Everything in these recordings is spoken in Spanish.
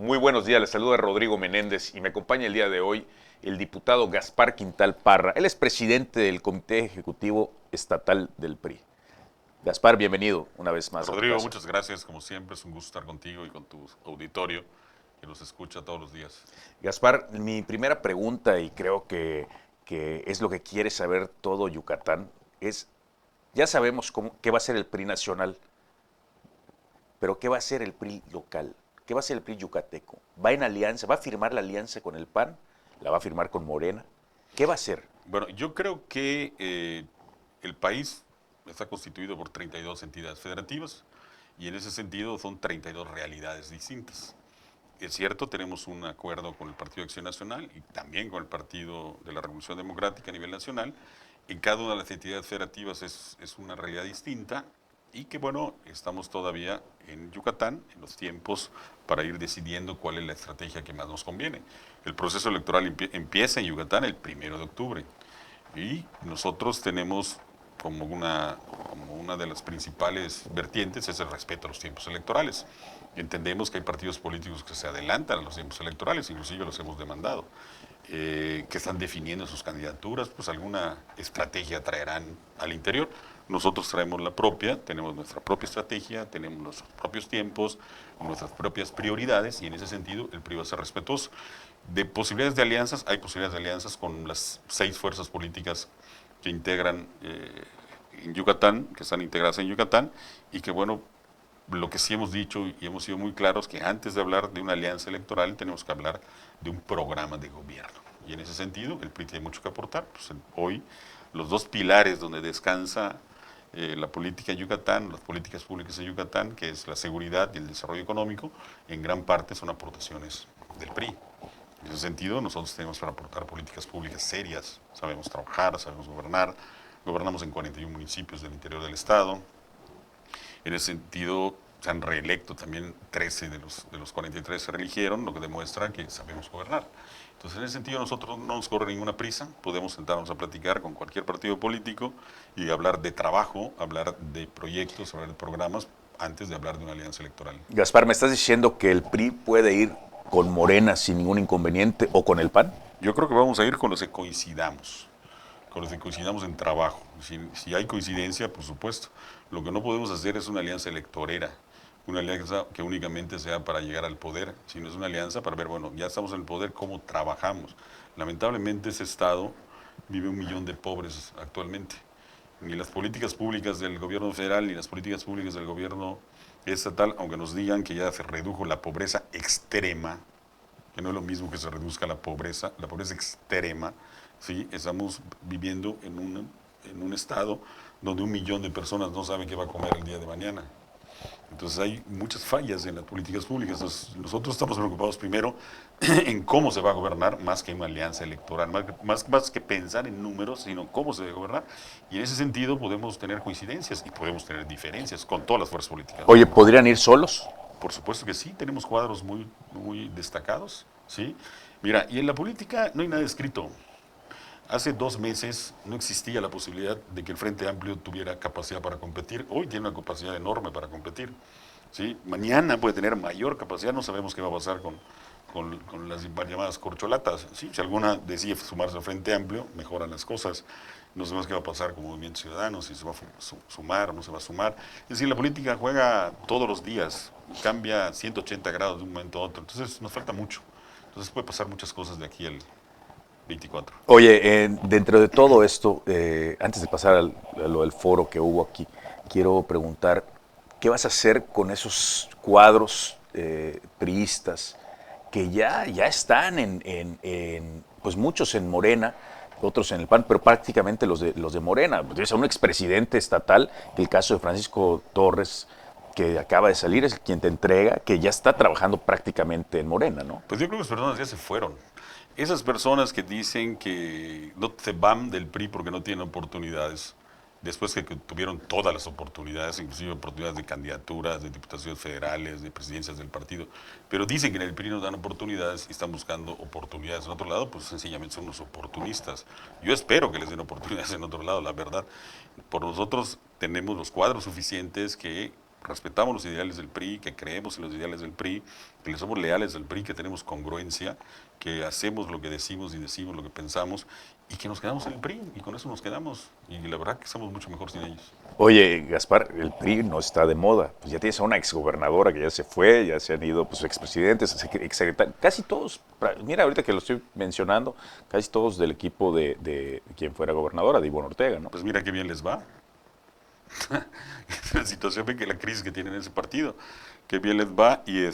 Muy buenos días, les saluda Rodrigo Menéndez y me acompaña el día de hoy el diputado Gaspar Quintal Parra. Él es presidente del Comité Ejecutivo Estatal del PRI. Gaspar, bienvenido una vez más a tu Rodrigo, casa. muchas gracias. Como siempre, es un gusto estar contigo y con tu auditorio que nos escucha todos los días. Gaspar, mi primera pregunta, y creo que es lo que quiere saber todo Yucatán, es, ya sabemos qué va a ser el PRI nacional, pero ¿qué va a ser el PRI local? ¿Qué va a ser el PRI yucateco? ¿Va en alianza? ¿Va a firmar la alianza con el PAN? ¿La va a firmar con Morena? ¿Qué va a hacer? Bueno, yo creo que el país está constituido por 32 entidades federativas y en ese sentido son 32 realidades distintas. Es cierto, tenemos un acuerdo con el Partido de Acción Nacional y también con el Partido de la Revolución Democrática a nivel nacional. En cada una de las entidades federativas es una realidad distinta y que, bueno, estamos todavía en Yucatán, en los tiempos para ir decidiendo cuál es la estrategia que más nos conviene. El proceso electoral empieza en Yucatán el 1 de octubre y nosotros tenemos como una de las principales vertientes es el respeto a los tiempos electorales. Entendemos que hay partidos políticos que se adelantan a los tiempos electorales, inclusive los hemos demandado, que están definiendo sus candidaturas, pues alguna estrategia traerán al interior. Nosotros traemos la propia, tenemos nuestra propia estrategia, tenemos nuestros propios tiempos, nuestras propias prioridades y en ese sentido el PRI va a ser respetuoso. De posibilidades de alianzas, hay posibilidades de alianzas con las 6 fuerzas políticas que integran en Yucatán, que están integradas en Yucatán y que bueno, lo que sí hemos dicho y hemos sido muy claros que antes de hablar de una alianza electoral tenemos que hablar de un programa de gobierno. Y en ese sentido el PRI tiene mucho que aportar. Pues hoy los dos pilares donde descansa la política en Yucatán, las políticas públicas en Yucatán, que es la seguridad y el desarrollo económico, en gran parte son aportaciones del PRI. En ese sentido, nosotros tenemos para aportar políticas públicas serias, sabemos trabajar, sabemos gobernar, gobernamos en 41 municipios del interior del estado, en ese sentido, se han reelecto también 13 de los 43 se reeligieron, lo que demuestra que sabemos gobernar. Entonces, en ese sentido, nosotros no nos corre ninguna prisa, podemos sentarnos a platicar con cualquier partido político y hablar de trabajo, hablar de proyectos, hablar de programas, antes de hablar de una alianza electoral. Gaspar, ¿me estás diciendo que el PRI puede ir con Morena sin ningún inconveniente o con el PAN? Yo creo que vamos a ir con los que coincidamos. Con los que coincidamos en trabajo. Si hay coincidencia, por supuesto. Lo que no podemos hacer es una alianza electorera, una alianza que únicamente sea para llegar al poder, sino es una alianza para ver, bueno, ya estamos en el poder, ¿cómo trabajamos? Lamentablemente ese Estado vive 1 millón de pobres actualmente. Ni las políticas públicas del gobierno federal, ni las políticas públicas del gobierno estatal, aunque nos digan que ya se redujo la pobreza extrema, que no es lo mismo que se reduzca la pobreza extrema, ¿sí? Estamos viviendo en un estado donde 1 millón de personas no saben qué va a comer el día de mañana. Entonces hay muchas fallas en las políticas públicas. Entonces, nosotros estamos preocupados primero en cómo se va a gobernar, más que en una alianza electoral, más que pensar en números, sino cómo se debe gobernar. Y en ese sentido podemos tener coincidencias y podemos tener diferencias con todas las fuerzas políticas. Oye, ¿podrían ir solos? Por supuesto que sí, tenemos cuadros muy, muy destacados, ¿sí? Mira, y en la política no hay nada escrito. Hace 2 meses no existía la posibilidad de que el Frente Amplio tuviera capacidad para competir. Hoy tiene una capacidad enorme para competir, ¿sí? Mañana puede tener mayor capacidad, no sabemos qué va a pasar con las llamadas corcholatas, ¿sí? Si alguna decide sumarse al Frente Amplio, mejoran las cosas. No sabemos qué va a pasar con Movimiento Ciudadano, si se va a sumar o no se va a sumar. Es decir, la política juega todos los días, cambia 180 grados de un momento a otro, entonces nos falta mucho. Entonces puede pasar muchas cosas de aquí al 24. Oye, dentro de todo esto, antes de pasar a lo del foro que hubo aquí, quiero preguntar, ¿qué vas a hacer con esos cuadros priistas que ya están pues muchos en Morena, otros en el PAN, pero prácticamente los de Morena? Tienes a un expresidente estatal, el caso de Francisco Torres, que acaba de salir, es quien te entrega, que ya está trabajando prácticamente en Morena, ¿no? Pues yo creo que las personas ya se fueron. Esas personas que dicen que no se van del PRI porque no tienen oportunidades, después que tuvieron todas las oportunidades, inclusive oportunidades de candidaturas, de diputaciones federales, de presidencias del partido, pero dicen que en el PRI no dan oportunidades y están buscando oportunidades en otro lado, pues sencillamente son unos oportunistas. Yo espero que les den oportunidades en otro lado, la verdad. Por nosotros tenemos los cuadros suficientes que respetamos los ideales del PRI, que creemos en los ideales del PRI, que le somos leales al PRI, que tenemos congruencia, que hacemos lo que decimos y decimos lo que pensamos y que nos quedamos en el PRI y con eso nos quedamos. Y la verdad que estamos mucho mejor sin ellos. Oye, Gaspar, el PRI no está de moda. Pues ya tienes a una exgobernadora que ya se fue, ya se han ido pues, expresidentes, exsecretarios, casi todos. Mira, ahorita que lo estoy mencionando, casi todos del equipo de quien fuera gobernadora, de Ivonne Ortega, ¿no? Pues mira qué bien les va. La situación que la crisis que tienen en ese partido, que bien les va y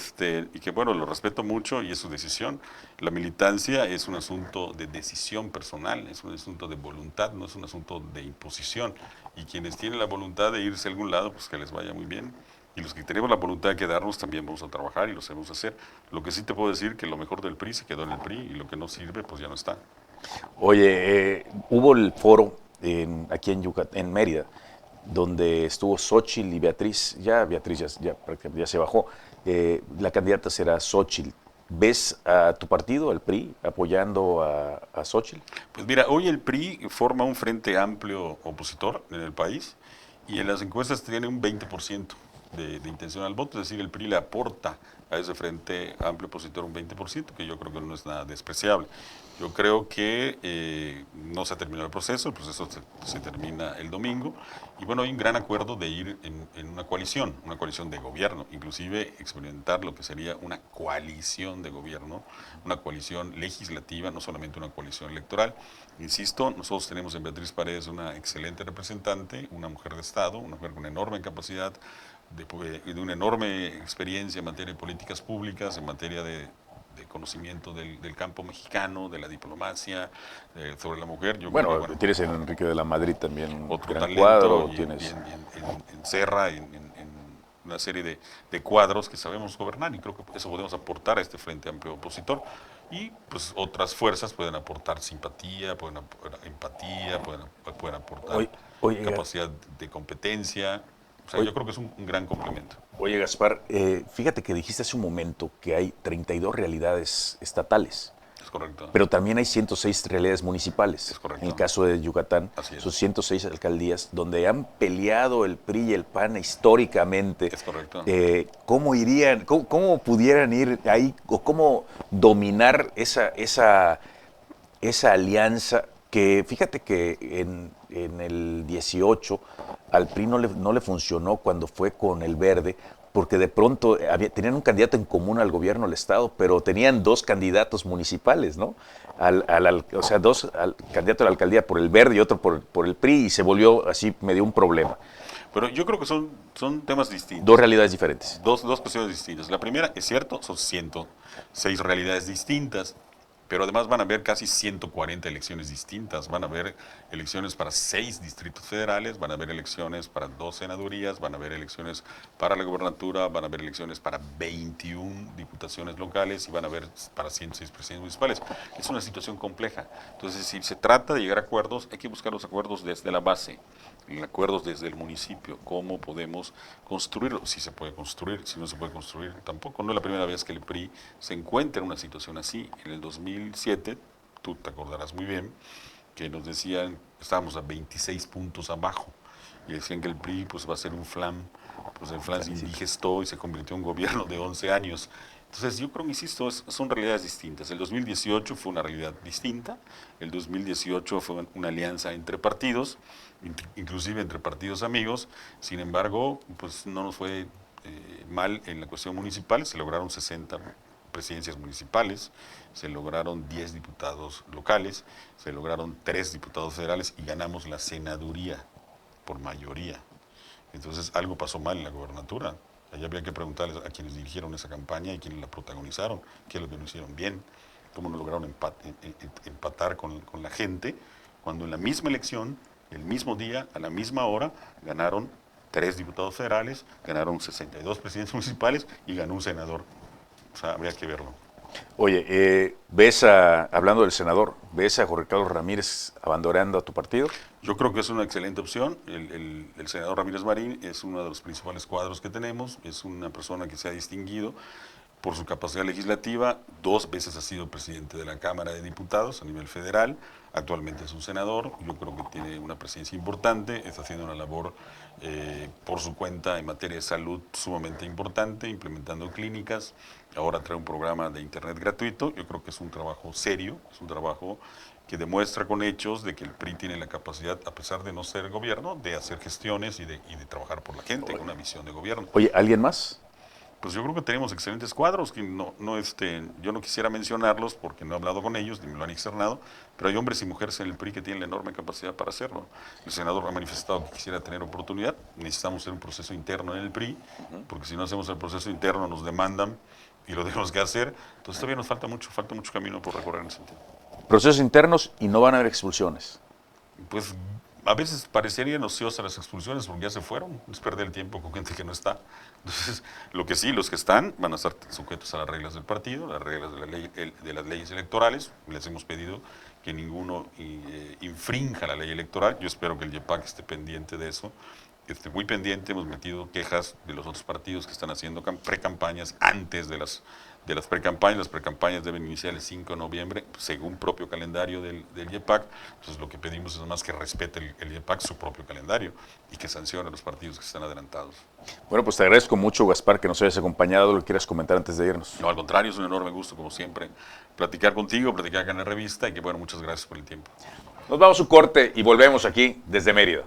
que bueno, lo respeto mucho y es su decisión. La militancia es un asunto de decisión personal, es un asunto de voluntad, no es un asunto de imposición. Y quienes tienen la voluntad de irse a algún lado, pues que les vaya muy bien. Y los que tenemos la voluntad de quedarnos también vamos a trabajar y lo sabemos hacer. Lo que sí te puedo decir que lo mejor del PRI se quedó en el PRI y lo que no sirve pues ya no está. Oye, hubo el foro aquí en Yucatán, en Mérida, donde estuvo Xóchitl y Beatriz. Ya Beatriz prácticamente ya se bajó. La candidata será Xóchitl. ¿Ves a tu partido, el PRI, apoyando a Xóchitl? Pues mira, hoy el PRI forma un frente amplio opositor en el país y en las encuestas tiene un 20% de intención al voto, es decir, el PRI le aporta a ese frente amplio opositor un 20%, que yo creo que no es nada despreciable. Yo creo que no se ha terminado el proceso se termina el domingo, y bueno, hay un gran acuerdo de ir en una coalición de gobierno, inclusive experimentar lo que sería una coalición de gobierno, una coalición legislativa, no solamente una coalición electoral. Insisto, nosotros tenemos en Beatriz Paredes una excelente representante, una mujer de Estado, una mujer con enorme capacidad, de una enorme experiencia en materia de políticas públicas, en materia de conocimiento del campo mexicano, de la diplomacia, sobre la mujer. Yo creo Bueno, que, bueno, tienes en Enrique de la Madrid también un otro gran talento cuadro. y Tienes... en Serra, en una serie de cuadros que sabemos gobernar y creo que eso podemos aportar a este Frente Amplio Opositor. Y pues otras fuerzas pueden aportar simpatía, pueden aportar empatía, pueden aportar Oye, oye, capacidad de competencia. O sea, oye, yo creo que es un gran complemento. Oye, Gaspar, fíjate que dijiste hace un momento que hay 32 realidades estatales, Es correcto. pero también hay 106 realidades municipales. Es correcto. En el caso de Yucatán, Así es. sus 106 alcaldías, donde han peleado el PRI y el PAN históricamente. Es correcto. ¿Cómo irían, cómo pudieran ir ahí, o cómo dominar esa alianza que, fíjate que en el 18 al PRI no le funcionó cuando fue con el Verde, porque de pronto tenían un candidato en común al gobierno del Estado, pero tenían dos candidatos municipales, ¿no? O sea, candidatos a la alcaldía por el Verde y otro por el PRI, y se volvió así medio un problema. Pero yo creo que son temas distintos. Dos realidades diferentes. Dos cuestiones distintas. La primera, es cierto, son 106 realidades distintas, pero además van a haber casi 140 elecciones distintas. Van a haber elecciones para 6 distritos federales, van a haber elecciones para 2 senadurías, van a haber elecciones para la gobernatura, van a haber elecciones para 21 diputaciones locales y van a haber para 106 presidentes municipales. Es una situación compleja. Entonces, si se trata de llegar a acuerdos, hay que buscar los acuerdos desde la base, acuerdos desde el municipio, cómo podemos construirlo, si se puede construir, si no se puede construir, tampoco. No es la primera vez que el PRI se encuentra en una situación así. En el 2007, tú te acordarás muy bien, que nos decían, estábamos a 26 puntos abajo, y decían que el PRI pues va a ser un flan, pues el flan se indigestó y se convirtió en un gobierno de 11 años. Entonces yo creo que, insisto, son realidades distintas. El 2018 fue una realidad distinta, el 2018 fue una alianza entre partidos, inclusive entre partidos amigos. Sin embargo, pues no nos fue mal en la cuestión municipal, se lograron 60 presidencias municipales, se lograron 10 diputados locales, se lograron 3 diputados federales y ganamos la senaduría por mayoría. Entonces algo pasó mal en la gobernatura. Allá había que preguntarles a quienes dirigieron esa campaña y quienes la protagonizaron, qué es lo que no hicieron bien, cómo no lograron empatar con la gente, cuando en la misma elección, el mismo día, a la misma hora, ganaron 3 diputados federales, ganaron 62 presidentes municipales y ganó un senador. O sea, habría que verlo. Oye, hablando del senador, ¿ves a Jorge Carlos Ramírez abandonando a tu partido? Yo creo que es una excelente opción. El senador Ramírez Marín es uno de los principales cuadros que tenemos, es una persona que se ha distinguido por su capacidad legislativa, 2 veces ha sido presidente de la Cámara de Diputados a nivel federal, actualmente es un senador, yo creo que tiene una presencia importante, está haciendo una labor por su cuenta en materia de salud sumamente importante, implementando clínicas, ahora trae un programa de internet gratuito, yo creo que es un trabajo serio, es un trabajo que demuestra con hechos de que el PRI tiene la capacidad, a pesar de no ser gobierno, de hacer gestiones y de trabajar por la gente, con una visión de gobierno. Oye, ¿alguien más? Pues yo creo que tenemos excelentes cuadros, que yo no quisiera mencionarlos porque no he hablado con ellos, ni me lo han externado, pero hay hombres y mujeres en el PRI que tienen la enorme capacidad para hacerlo. El senador ha manifestado que quisiera tener oportunidad, necesitamos hacer un proceso interno en el PRI, porque si no hacemos el proceso interno nos demandan y lo tenemos que hacer, entonces todavía nos falta mucho camino por recorrer en ese sentido. Procesos internos y no van a haber expulsiones. Pues a veces parecerían ociosas las expulsiones porque ya se fueron, es perder el tiempo con gente que no está. Entonces, lo que sí, los que están van a estar sujetos a las reglas del partido, las reglas de las leyes electorales. Les hemos pedido que ninguno infrinja la ley electoral. Yo espero que el IEPAC esté pendiente de eso. Muy pendiente, hemos metido quejas de los otros partidos que están haciendo precampañas antes de las precampañas. Las precampañas deben iniciar el 5 de noviembre, según propio calendario del IEPAC. Entonces lo que pedimos es más que respete el IEPAC su propio calendario y que sancione a los partidos que están adelantados. Bueno, pues te agradezco mucho, Gaspar, que nos hayas acompañado. ¿Lo que quieras comentar antes de irnos? No, al contrario, es un enorme gusto, como siempre, platicar contigo, platicar acá en la revista y que, bueno, muchas gracias por el tiempo. Nos vamos a un corte y volvemos aquí desde Mérida.